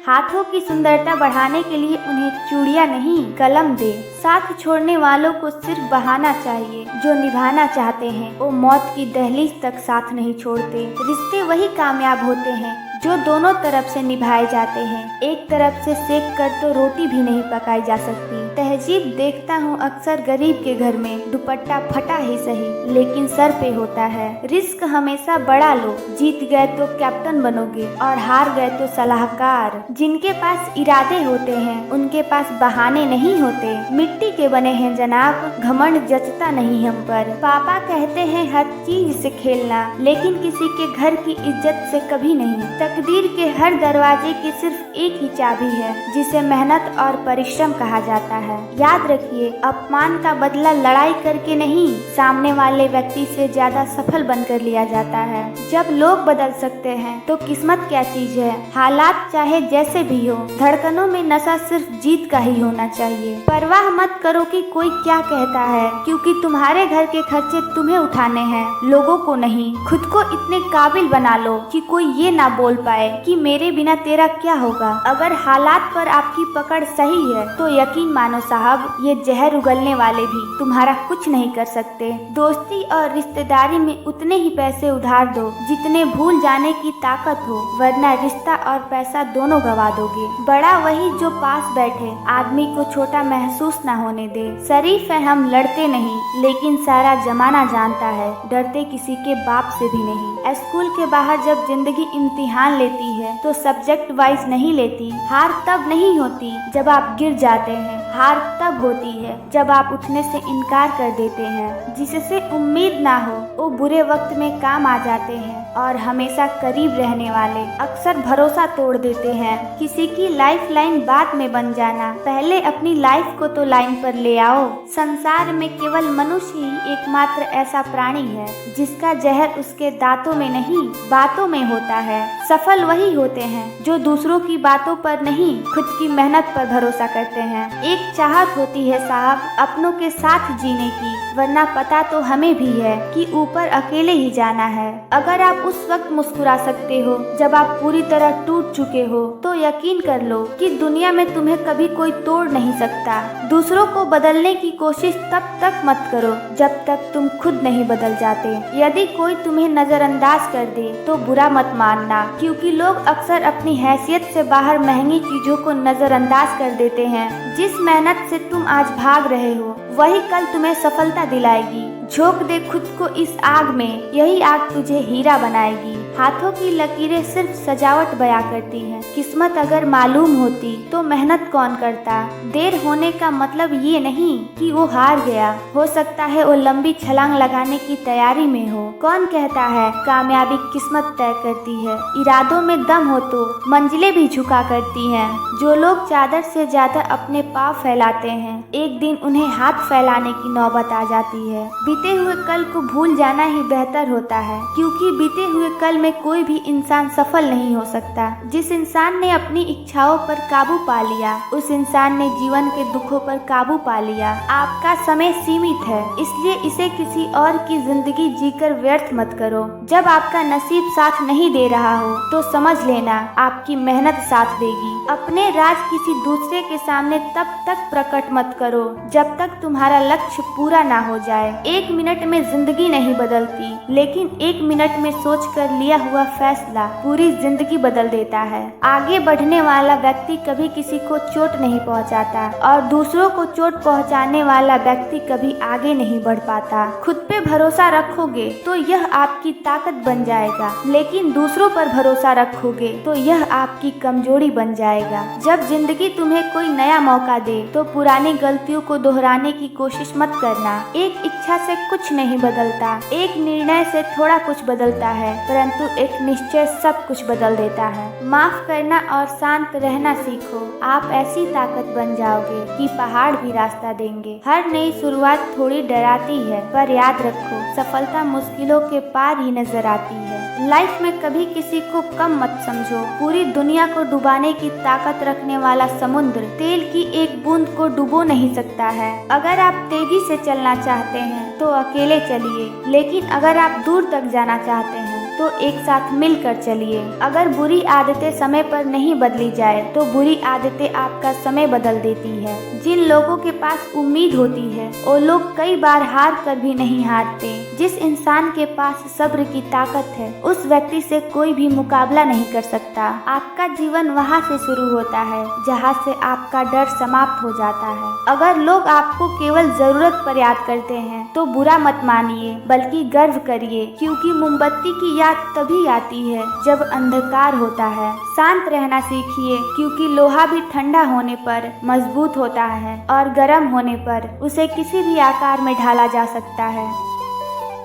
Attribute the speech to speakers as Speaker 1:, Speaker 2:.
Speaker 1: हाथों की सुंदरता बढ़ाने के लिए उन्हें चूड़ियां नहीं कलम दे। साथ छोड़ने वालों को सिर्फ बहाना चाहिए, जो निभाना चाहते हैं वो मौत की दहलीज तक साथ नहीं छोड़ते। रिश्ते वही कामयाब होते हैं जो दोनों तरफ से निभाए जाते हैं। एक तरफ से सेक कर तो रोटी भी नहीं पकाई जा सकती। तहजीब देखता हूँ अक्सर गरीब के घर में, दुपट्टा फटा ही सही लेकिन सर पे होता है। रिस्क हमेशा बड़ा लो, जीत गए तो कैप्टन बनोगे और हार गए तो सलाहकार। जिनके पास इरादे होते हैं उनके पास बहाने नहीं होते। मिट्टी के बने हैं जनाब, घमंड जचता नहीं हम पर। पापा कहते हैं हर चीज से खेलना, लेकिन किसी के घर की इज्जत से कभी नहीं। तकदीर के हर दरवाजे की सिर्फ एक ही चाबी है, जिसे मेहनत और परिश्रम कहा जाता है। याद रखिए, अपमान का बदला लड़ाई करके नहीं, सामने वाले व्यक्ति से ज्यादा सफल बनकर लिया जाता है। जब लोग बदल सकते हैं तो किस्मत क्या चीज है। हालात चाहे जैसे भी हो, धड़कनों में नशा सिर्फ जीत का ही होना चाहिए। परवाह मत करो कि कोई क्या कहता है, क्योंकि तुम्हारे घर के खर्चे तुम्हें उठाने हैं, लोगों को नहीं। खुद को इतने काबिल बना लो कि कोई ये ना बोल पाए कि मेरे बिना तेरा क्या होगा। अगर हालात पर आपकी पकड़ सही है तो यकीन मानो साहब, ये जहर उगलने वाले भी तुम्हारा कुछ नहीं कर सकते। दोस्ती और रिश्तेदारी में उतने ही पैसे उधार दो जितने भूल जाने की ताकत हो, वरना रिश्ता और पैसा दोनों गवा दोगे। बड़ा वही जो पास बैठे, आदमी को छोटा महसूस न होने दे। शरीफ है हम, लड़ते नहीं, लेकिन सारा जमाना जानता है डरते किसी के बाप से भी नहीं। स्कूल के बाहर जब जिंदगी इम्तिहान लेती है तो सब्जेक्ट वाइज नहीं लेती। हार तब नहीं होती जब आप गिर जाते हैं, हार तब होती है जब आप उठने से इनकार कर देते हैं। जिससे उम्मीद ना हो वो बुरे वक्त में काम आ जाते हैं, और हमेशा करीब रहने वाले अक्सर भरोसा तोड़ देते हैं। किसी की लाइफ लाइन बाद में बन जाना, पहले अपनी लाइफ को तो लाइन पर ले आओ। संसार में केवल मनुष्य ही एकमात्र ऐसा प्राणी है जिसका जहर उसके दांतों में नहीं बातों में होता है। सफल वही होते हैं जो दूसरों की बातों पर नहीं, खुद की मेहनत पर भरोसा करते हैं। एक चाहत होती है साहब अपनों के साथ जीने की, वरना पता तो हमें भी है कि ऊपर अकेले ही जाना है। अगर आप उस वक्त मुस्कुरा सकते हो जब आप पूरी तरह टूट चुके हो, तो यकीन कर लो कि दुनिया में तुम्हें कभी कोई तोड़ नहीं सकता। दूसरों को बदलने की कोशिश तब तक मत करो जब तक तुम खुद नहीं बदल जाते। यदि कोई तुम्हें नजरअंदाज कर दे तो बुरा मत मानना, क्योंकि लोग अक्सर अपनी हैसियत से बाहर महंगी चीजों को नजरअंदाज कर देते हैं। जिस मेहनत से तुम आज भाग रहे हो वही कल तुम्हें सफलता दिलाएगी। झोंक दे खुद को इस आग में, यही आग तुझे हीरा बनाएगी। हाथों की लकीरें सिर्फ सजावट बयां करती हैं। किस्मत अगर मालूम होती तो मेहनत कौन करता। देर होने का मतलब ये नहीं कि वो हार गया, हो सकता है वो लंबी छलांग लगाने की तैयारी में हो। कौन कहता है कामयाबी किस्मत तय करती है। इरादों में दम हो तो मंजिलें भी झुका करती हैं। जो लोग चादर से ज्यादा अपने पाँव फैलाते हैं, एक दिन उन्हें हाथ फैलाने की नौबत आ जाती है। बीते हुए कल को भूल जाना ही बेहतर होता है, क्योंकि बीते हुए कल में कोई भी इंसान सफल नहीं हो सकता। जिस इंसान ने अपनी इच्छाओं पर काबू पा लिया, उस इंसान ने जीवन के दुखों पर काबू पा लिया। आपका समय सीमित है, इसलिए इसे किसी और की जिंदगी जीकर व्यर्थ मत करो। जब आपका नसीब साथ नहीं दे रहा हो तो समझ लेना आपकी मेहनत साथ देगी। अपने राज किसी दूसरे के सामने तब तक प्रकट मत करो जब तक तुम्हारा लक्ष्य पूरा ना हो जाए। एक मिनट में जिंदगी नहीं बदलती, लेकिन एक मिनट में सोच कर लिया हुआ फैसला पूरी जिंदगी बदल देता है। आगे बढ़ने वाला व्यक्ति कभी किसी को चोट नहीं पहुंचाता, और दूसरों को चोट पहुंचाने वाला व्यक्ति कभी आगे नहीं बढ़ पाता। खुद पे भरोसा रखोगे तो यह आपकी ताकत बन जाएगा, लेकिन दूसरों पर भरोसा रखोगे तो यह आपकी कमजोरी बन जाएगा। जब जिंदगी तुम्हें कोई नया मौका दे तो पुरानी गलतियों को दोहराने की कोशिश मत करना। एक इच्छा से कुछ नहीं बदलता, एक निर्णय से थोड़ा कुछ बदलता है, परंतु एक निश्चय सब कुछ बदल देता है। माफ करना और शांत रहना सीखो, आप ऐसी ताकत बन जाओगे कि पहाड़ भी रास्ता देंगे। हर नई शुरुआत थोड़ी डराती है, पर याद रखो सफलता मुश्किलों के पार ही नजर आती है। लाइफ में कभी किसी को कम मत समझो। पूरी दुनिया को डुबाने की ताकत रखने वाला समुद्र तेल की एक बूंद को डुबो नहीं सकता है। अगर आप तेजी से चलना चाहते हैं तो अकेले चलिए, लेकिन अगर आप दूर तक जाना चाहते हैं तो तो एक साथ मिलकर चलिए। अगर बुरी आदतें समय पर नहीं बदली जाए तो बुरी आदतें आपका समय बदल देती है। जिन लोगों के पास उम्मीद होती है वो लोग कई बार हार कर भी नहीं हारते। जिस इंसान के पास सब्र की ताकत है उस व्यक्ति से कोई भी मुकाबला नहीं कर सकता। आपका जीवन वहाँ से शुरू होता है जहाँ से आपका डर समाप्त हो जाता है। अगर लोग आपको केवल जरूरत पर याद करते हैं तो बुरा मत मानिए, बल्कि गर्व करिए, क्योंकि मोमबत्ती की याद तभी आती है जब अंधकार होता है। शांत रहना सीखिए, क्योंकि लोहा भी ठंडा होने पर मजबूत होता है और गर्म होने पर उसे किसी भी आकार में ढाला जा सकता है।